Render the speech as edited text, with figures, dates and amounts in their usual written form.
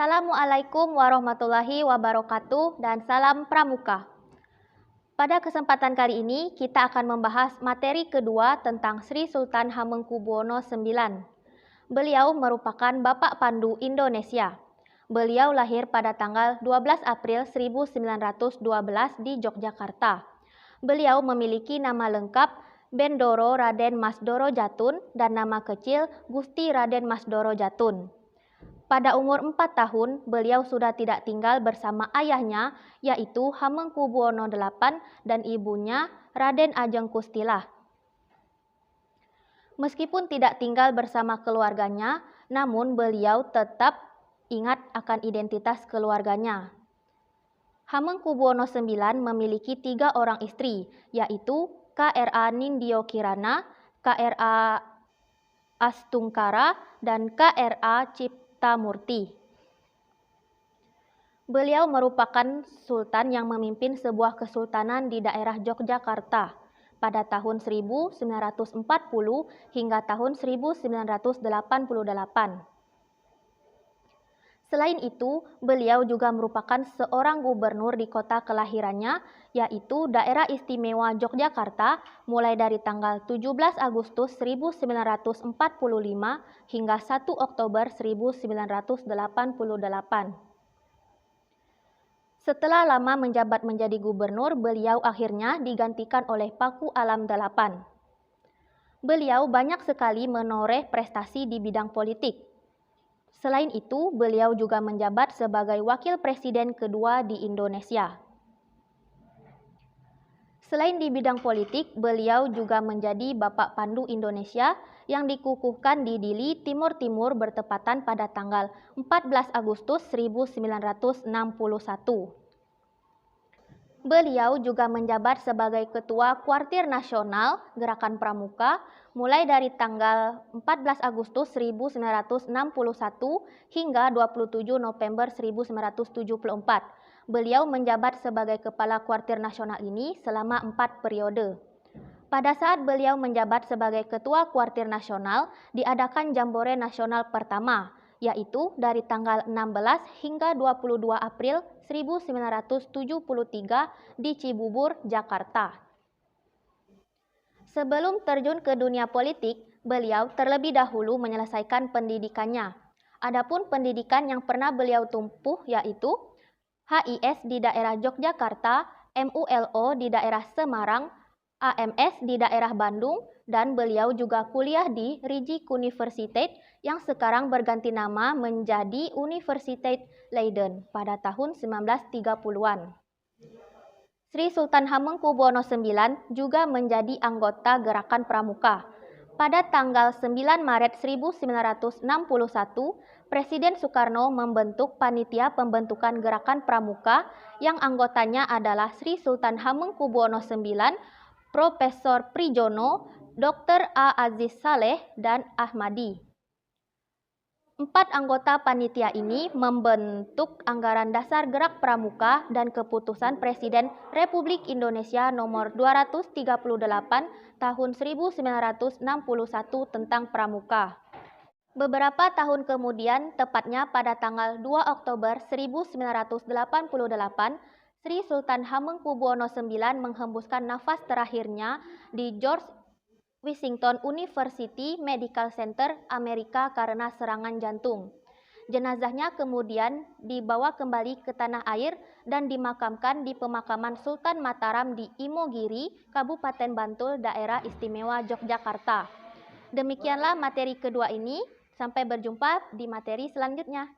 Assalamualaikum warahmatullahi wabarakatuh dan salam pramuka. Pada kesempatan kali ini kita akan membahas materi kedua tentang Sri Sultan Hamengkubuwono IX. Beliau merupakan Bapak Pandu Indonesia. Beliau lahir pada tanggal 12 April 1912 di Yogyakarta. Beliau memiliki nama lengkap Bendoro Raden Mas Doro Jatun dan nama kecil Gusti Raden Mas Doro Jatun. Pada umur 4 tahun, beliau sudah tidak tinggal bersama ayahnya, yaitu Hamengkubuwono VIII dan ibunya Raden Ajeng Kustilah. Meskipun tidak tinggal bersama keluarganya, namun beliau tetap ingat akan identitas keluarganya. Hamengkubuwono IX memiliki 3 orang istri, yaitu K.R.A. Nindyo Kirana, K.R.A. Astungkara, dan K.R.A. Ciptamurti. Beliau merupakan sultan yang memimpin sebuah kesultanan di daerah Yogyakarta pada tahun 1940 hingga tahun 1988. Selain itu, beliau juga merupakan seorang gubernur di kota kelahirannya, yaitu Daerah Istimewa Yogyakarta, mulai dari tanggal 17 Agustus 1945 hingga 1 Oktober 1988. Setelah lama menjabat menjadi gubernur, beliau akhirnya digantikan oleh Paku Alam VIII. Beliau banyak sekali menoreh prestasi di bidang politik. Selain itu, beliau juga menjabat sebagai wakil presiden kedua di Indonesia. Selain di bidang politik, beliau juga menjadi Bapak Pandu Indonesia yang dikukuhkan di Dili, Timur Timur bertepatan pada tanggal 14 Agustus 1961. Beliau juga menjabat sebagai Ketua Kuartir Nasional Gerakan Pramuka mulai dari tanggal 14 Agustus 1961 hingga 27 November 1974. Beliau menjabat sebagai Kepala Kuartir Nasional ini selama 4 periode. Pada saat beliau menjabat sebagai Ketua Kuartir Nasional, diadakan Jambore Nasional pertama, yaitu dari tanggal 16 hingga 22 April 1973 di Cibubur, Jakarta. Sebelum terjun ke dunia politik, beliau terlebih dahulu menyelesaikan pendidikannya. Adapun pendidikan yang pernah beliau tempuh yaitu HIS di daerah Yogyakarta, MULO di daerah Semarang, AMS di daerah Bandung, dan beliau juga kuliah di Rijke Universiteit yang sekarang berganti nama menjadi Universiteit Leiden pada tahun 1930-an. Sri Sultan Hamengkubuwono IX juga menjadi anggota Gerakan Pramuka. Pada tanggal 9 Maret 1961, Presiden Soekarno membentuk panitia pembentukan Gerakan Pramuka yang anggotanya adalah Sri Sultan Hamengkubuwono IX, Profesor Prijono, Dr. A. Aziz Saleh, dan Ahmadi. 4 anggota panitia ini membentuk anggaran dasar Gerak Pramuka dan keputusan Presiden Republik Indonesia nomor 238 tahun 1961 tentang pramuka. Beberapa tahun kemudian, tepatnya pada tanggal 2 Oktober 1988, Sri Sultan Hamengkubuwono IX menghembuskan nafas terakhirnya di George Washington University Medical Center, Amerika karena serangan jantung. Jenazahnya kemudian dibawa kembali ke tanah air dan dimakamkan di pemakaman Sultan Mataram di Imogiri, Kabupaten Bantul, Daerah Istimewa Yogyakarta. Demikianlah materi kedua ini. Sampai berjumpa di materi selanjutnya.